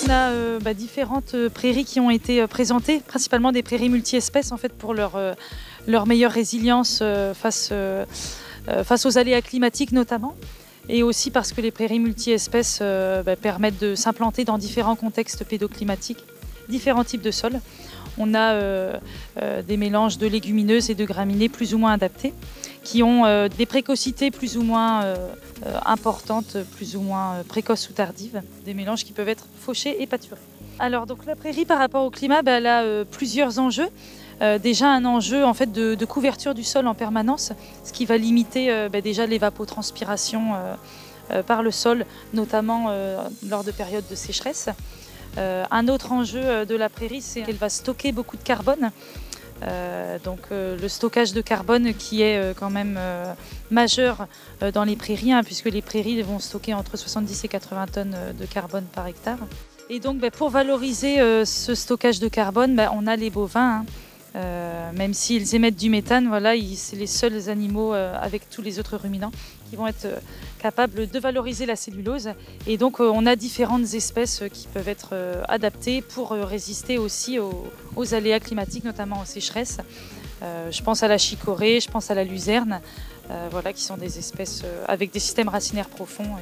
on a différentes prairies qui ont été présentées, principalement des prairies multi-espèces en fait, pour leur meilleure résilience face aux aléas climatiques notamment. Et aussi parce que les prairies multi-espèces permettent de s'implanter dans différents contextes pédoclimatiques, différents types de sols. On a des mélanges de légumineuses et de graminées plus ou moins adaptés, qui ont des précocités plus ou moins importantes, plus ou moins précoces ou tardives, des mélanges qui peuvent être fauchés et pâturés. Alors donc la prairie par rapport au climat, elle a plusieurs enjeux. Déjà un enjeu en fait, de couverture du sol en permanence, ce qui va limiter déjà l'évapotranspiration par le sol, notamment lors de périodes de sécheresse. Un autre enjeu de la prairie, c'est qu'elle va stocker beaucoup de carbone. Le stockage de carbone qui est quand même majeur dans les prairies, puisque les prairies vont stocker entre 70 et 80 tonnes de carbone par hectare. Et donc pour valoriser ce stockage de carbone, on a les bovins. Même s'ils émettent du méthane, voilà, c'est les seuls animaux avec tous les autres ruminants qui vont être capables de valoriser la cellulose. Et donc on a différentes espèces qui peuvent être adaptées pour résister aussi aux aléas climatiques, notamment aux sécheresses. Je pense à la chicorée, je pense à la luzerne, voilà, qui sont des espèces avec des systèmes racinaires profonds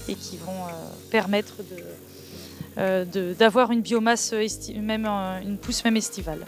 et qui vont permettre d'avoir une biomasse, même une pousse même estivale.